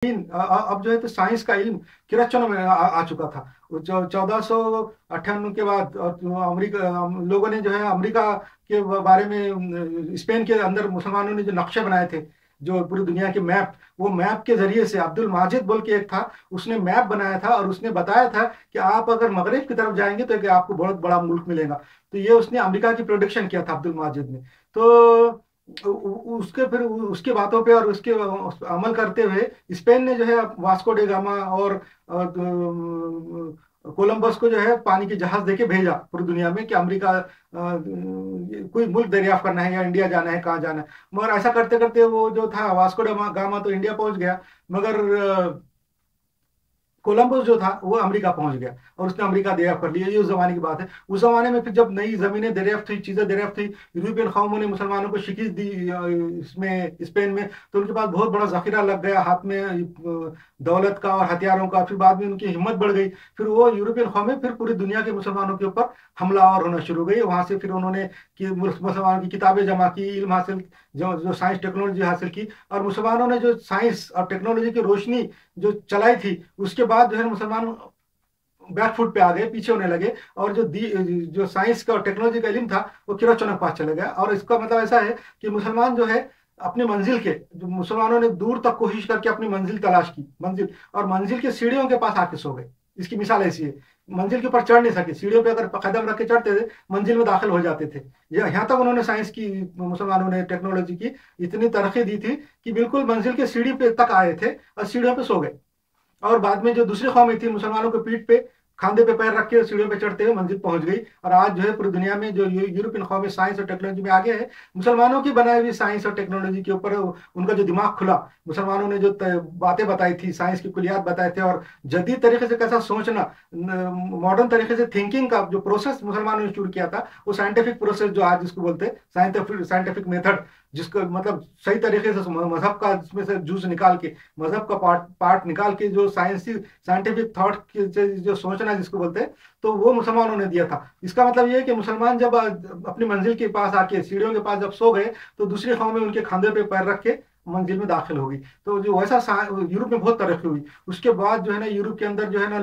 अब जो है तो साइंस का इल्म किरचनों में आ चुका था। 1498 के बाद अमेरिका लोगों ने जो है अमेरिका के बारे में स्पेन के अंदर मुसलमानों ने जो नक्शे बनाए थे, जो पूरी दुनिया के मैप, वो मैप के जरिए से अब्दुल माजिद बोल के एक था, उसने मैप बनाया था और उसने बताया था कि आप अगर मगरिब की तरफ जाएंगे तो आपको बहुत बड़ा मुल्क मिलेगा। तो ये उसने अमेरिका की प्रोडिक्शन किया था अब्दुल माजिद ने। तो उसके फिर उसकी बातों पे और उसके अमल करते हुए स्पेन ने जो है वास्को डे गामा और कोलंबस को जो है पानी की जहाज देके भेजा पूरी दुनिया में कि अमेरिका कोई मुल्क दरियाफ्त करना है या इंडिया जाना है, कहाँ जाना है। मगर ऐसा करते करते वो जो था वास्को डे गामा तो इंडिया पहुंच गया, मगर कोलंबस जो था वो अमेरिका पहुंच गया और उसने अमेरिका दरियाफ्त कर लिया। ये उस जमाने की बात है। उस जमाने में फिर जब नई जमीनें दरियाफ्त हुई, चीजें दरियाफ्त हुई, यूरोपियन कौमों ने मुसलमानों को शिकस्त दी इसमें स्पेन में, तो उनके पास बहुत बड़ा जखीरा लग गया हाथ में दौलत का और हथियारों का। फिर बाद में उनकी हिम्मत बढ़ गई, फिर वो यूरोपियन कौमें फिर पूरी दुनिया के मुसलमानों के ऊपर हमलावर होना शुरू हो गई। वहां से फिर उन्होंने मुसलमानों की किताबें जमा की, इल्म हासिल, जो साइंस टेक्नोलॉजी हासिल की, और मुसलमानों ने जो साइंस और टेक्नोलॉजी की रोशनी जो चलाई थी, उसके बाद जो है मुसलमान बैक फुट पे आ गए, पीछे होने लगे, और जो साइंस का और टेक्नोलॉजी का इल्म था वो किरोचनक पास चला गया। और इसका मतलब ऐसा है कि मुसलमान जो है अपनी मंजिल के, जो मुसलमानों ने दूर तक कोशिश करके अपनी मंजिल तलाश की, मंजिल, और मंजिल के सीढ़ियों के पास आके सो गए। इसकी मिसाल ऐसी है, मंजिल के ऊपर चढ़ नहीं सके, सीढ़ियों पे अगर कदम रख के चढ़ते थे मंजिल में दाखिल हो जाते थे। यहाँ तक उन्होंने साइंस की, मुसलमानों ने टेक्नोलॉजी की इतनी तरक्की दी थी कि बिल्कुल मंजिल के सीढ़ी पे तक आए थे और सीढ़ियों पे सो गए। और बाद में जो दूसरी कौमें थी, मुसलमानों के पीठ पे, खांधे पे पैर रख के सीढ़ियों पे चढ़ते हुए मंजिल पहुंच गई। और आज जो है पूरी दुनिया में जो यूरोपियन कौमें साइंस और टेक्नोलॉजी में आगे है, मुसलमानों की बनाई हुई साइंस और टेक्नोलॉजी के ऊपर उनका जो दिमाग खुला, मुसलमानों ने जो बातें बताई थी, साइंस की कुलियात बताए थे, और जदीद तरीके से कैसा सोचना, मॉडर्न तरीके से थिंकिंग का जो प्रोसेस मुसलमानों ने शुरू किया था, वो साइंटिफिक प्रोसेस जो आज जिसको बोलते हैं साइंटिफिक मेथड, जिसको मतलब सही तरीके से मजहब का इसमें से जूस निकाल के, मजहब का पार्ट निकाल के जो साइंटिफिक थॉट से जो सोचना जिसको बोलते हैं, तो वो मुसलमानों ने दिया था। इसका मतलब ये है कि मुसलमान जब अपनी मंजिल के पास आके, सीढ़ियों के पास जब सो गए, तो दूसरी कौमें उनके खांधे पे पैर रख के मंजिल में दाखिल हो गई। तो जो वैसा यूरोप में बहुत तरक्की हुई। उसके बाद जो है ना यूरोप के अंदर जो है ना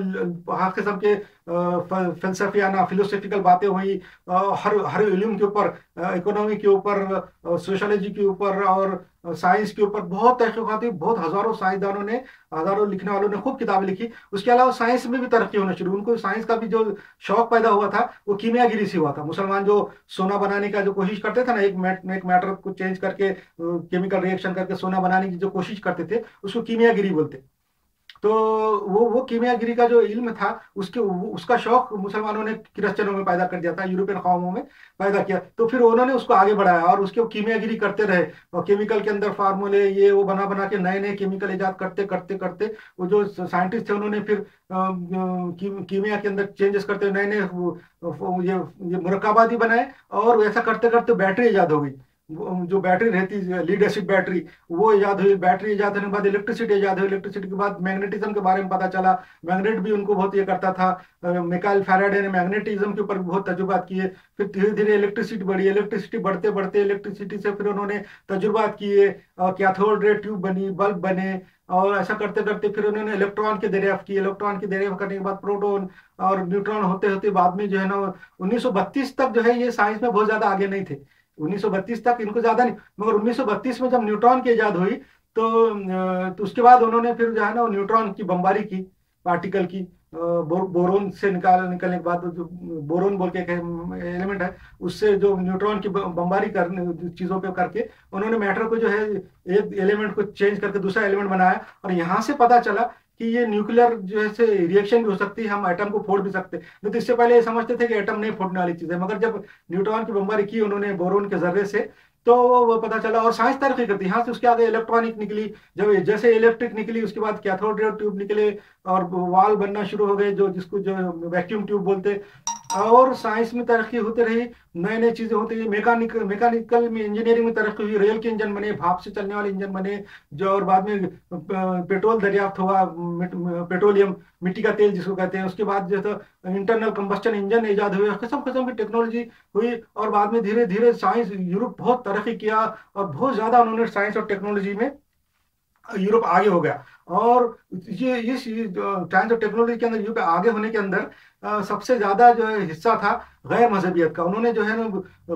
हर किस्म के फलसफियाना फिलोसफिकल बातें हुई, हर हर इल्म के ऊपर, इकोनॉमी के ऊपर, सोशोलॉजी के ऊपर और साइंस के ऊपर बहुत तहकीकात हुई। बहुत हजारों साइंसदानों ने, हजारों लिखने वालों ने खूब किताबें लिखी। उसके अलावा साइंस में भी तरक्की होना शुरू, उनको साइंस का भी जो शौक पैदा हुआ था वो कीमियागिरी से हुआ था। मुसलमान जो सोना बनाने का जो कोशिश करते थे ना, एक मैटर को चेंज करके, केमिकल रिएक्शन करके सोना बनाने की जो कोशिश करते थे, उसको कीमियागिरी बोलते। तो वो कीमियागिरी का जो इल्म था, उसका शौक मुसलमानों ने क्रिश्चियनों में पैदा कर दिया था, यूरोपियन कौमों में पैदा किया। तो फिर उन्होंने उसको आगे बढ़ाया और उसके कीमियागिरी करते रहे, और केमिकल के अंदर फार्मूले ये वो बना बना के नए नए केमिकल इजाद करते करते करते, वो जो साइंटिस्ट थे उन्होंने फिर कीमिया के अंदर चेंजेस करते नए नए ये मुरक्काबाती बनाए, और ऐसा करते करते बैटरी इजाद हो गई। जो बैटरी रहती है, लीड एसिड बैटरी, वो इजाद हुई। बैटरी इजाद होने के बाद इलेक्ट्रिसिटी इजाद हुई। इलेक्ट्रिसिटी के बाद मैग्नेटिज्म के बारे में पता चला। मैग्नेट भी उनको बहुत ये करता था। मिकाइल फैराडे ने मैग्नेटिज्म के ऊपर बहुत तजुर्बात किए। फिर धीरे धीरे इलेक्ट्रिसिटी बढ़ी। इलेक्ट्रिसिटी बढ़ते बढ़ते इलेक्ट्रिसिटी से फिर उन्होंने तजुर्बात किए, कैथोड रे ट्यूब बनी, बल्ब बने, और ऐसा करते करते फिर उन्होंने इलेक्ट्रॉन की दरियाफ्त की। इलेक्ट्रॉन की दरियाफ्त करने के बाद प्रोटॉन और न्यूट्रॉन होते होते बाद में जो है ना 1932 तक जो है ये साइंस में बहुत ज्यादा आगे नहीं थे। 1932 तक इनको ज्यादा नहीं, मगर 1932 में जब न्यूट्रॉन की इजाद हुई तो उसके बाद उन्होंने फिर जो है ना न्यूट्रॉन की बमबारी की, पार्टिकल की, बोरोन से निकलने के बाद, जो बोरोन बोल के एक एलिमेंट है, उससे जो न्यूट्रॉन की बमबारी करने चीजों पे करके उन्होंने मैटर को जो है एक एलिमेंट को चेंज करके दूसरा एलिमेंट बनाया। और यहाँ से पता चला कि ये न्यूक्लियर जो है रिएक्शन भी हो सकती है, हम एटम को फोड़ भी सकते हैं। नहीं तो इससे पहले ये समझते थे कि एटम नहीं फोड़ने वाली चीज है, मगर जब न्यूट्रॉन की बमबारी की उन्होंने बोरोन के जर्रे से, तो वो पता चला। और साइंस तरक्की करती है। यहाँ से उसके आगे इलेक्ट्रॉनिक निकली, जब जैसे इलेक्ट्रिक निकली उसके बाद कैथोड रे ट्यूब निकले, और वाल बनना शुरू हो गए, जो वैक्यूम ट्यूब बोलते। और साइंस में तरक्की होती रही, नए नए चीजें होती रही। मैकेनिकल में, इंजीनियरिंग में तरक्की हुई। रेल के इंजन बने, भाप से चलने वाले इंजन बने, जो और बाद में पेट्रोल दरियाफ्त हुआ, पेट्रोलियम, मिट्टी का तेल जिसको कहते हैं। उसके बाद जो है इंटरनल कंबस्टन इंजन ईजाद हुए, किस्म किस्म की टेक्नोलॉजी हुई। और बाद में धीरे धीरे साइंस, यूरोप बहुत तरक्की किया, और बहुत ज्यादा उन्होंने साइंस और टेक्नोलॉजी में यूरोप आगे हो गया। और ये इस साइंस और टेक्नोलॉजी के अंदर यूरोप आगे होने के अंदर सबसे ज्यादा जो है हिस्सा था गैर मजहबियत का। उन्होंने जो है ना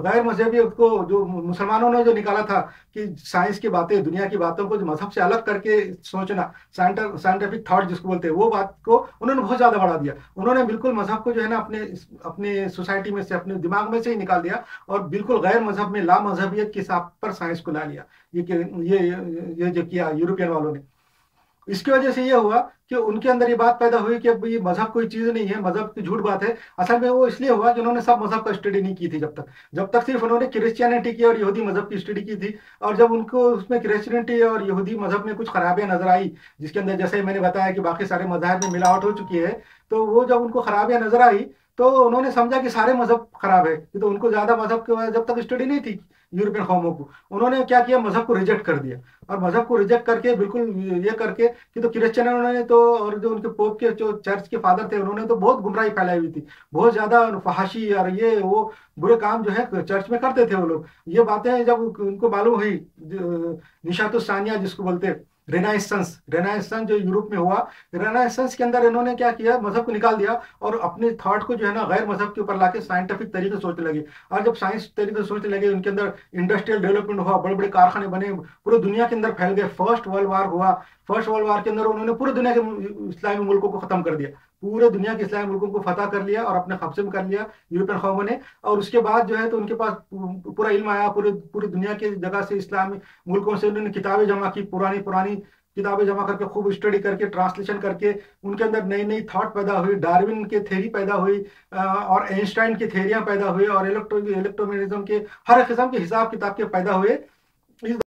गैर मजहबियत को, जो मुसलमानों ने जो निकाला था कि साइंस की बातें, दुनिया की बातों को जो मजहब से अलग करके सोचना, साइंटिफिक थॉट जिसको बोलते हैं, वो बात को उन्होंने बहुत ज्यादा बढ़ा दिया। उन्होंने बिल्कुल मजहब को जो है ना अपने अपने सोसाइटी में से, अपने दिमाग में से ही निकाल दिया और बिल्कुल गैर मजहब में ला मजहबियत के हिसाब पर साइंस को ला लिया। ये जो किया यूरोपियन वालों ने, इसकी वजह से ये हुआ कि उनके अंदर ये बात पैदा हुई कि अब ये मजहब कोई चीज नहीं है, मजहब की झूठ बात है। असल में वो इसलिए हुआ कि उन्होंने सब मजहब का स्टडी नहीं की थी जब तक सिर्फ उन्होंने क्रिश्चियनिटी की और यहूदी मजहब की स्टडी की थी। और जब उनको उसमें क्रिश्चियनिटी और यहूदी मजहब में कुछ खराबियां नजर आई, जिसके अंदर जैसे मैंने बताया कि बाकी सारे मजहब में मिलावट हो चुकी है, तो वो जब उनको खराबियां नजर आई तो उन्होंने समझा कि सारे मजहब खराब है। तो उनको ज्यादा मजहब के जब तक स्टडी नहीं थी यूरोपियन कौमों को, उन्होंने क्या किया, मजहब को रिजेक्ट कर दिया। और मजहब को रिजेक्ट करके बिल्कुल ये करके कि तो क्रिश्चियनों ने तो, और जो उनके पोप के जो चर्च के फादर थे, उन्होंने तो बहुत गुमराही फैलाई हुई थी, बहुत ज्यादा फहाशी और ये वो बुरे काम जो है चर्च में करते थे वो लोग। ये बातें जब उनको मालूम हुई, निशातुस्सानिया जिसको बोलते हैं, रेनाइसेंस जो यूरोप में हुआ, रेनाइसेंस के अंदर इन्होंने क्या किया, मजहब को निकाल दिया और अपने थॉट को जो है ना गैर मजहब के ऊपर लाके साइंटिफिक तरीके से सोचने लगे। और जब साइंस तरीके से सोचने लगे, उनके अंदर इंडस्ट्रियल डेवलपमेंट हुआ, बड़े बड़े कारखाने बने, पूरी दुनिया के अंदर फैल गए। फर्स्ट वर्ल्ड वार हुआ, फर्स्ट वर्ल्ड वार के अंदर उन्होंने पूरी दुनिया के इस्लामी मुल्कों को खत्म कर दिया, पूरे दुनिया के इस्लामी मुल्कों को फतह कर लिया और अपने कब्जे में कर लिया यूरोपियन कौमों ने। और उसके बाद जो है तो उनके पास पूरा इल्म आया, पूरे पूरी दुनिया की जगह से, इस्लामी मुल्कों से उन्होंने किताबें जमा की, पुरानी पुरानी किताबें जमा करके, खूब स्टडी करके, ट्रांसलेशन करके, उनके अंदर नई नई थॉट पैदा हुई, डार्विन के थ्योरी पैदा हुई, और आइंस्टाइन की थ्योरियां पैदा हुई, और इलेक्ट्रोमैग्नेटिज्म के हर किस्म के हिसाब किताब के पैदा हुए। इस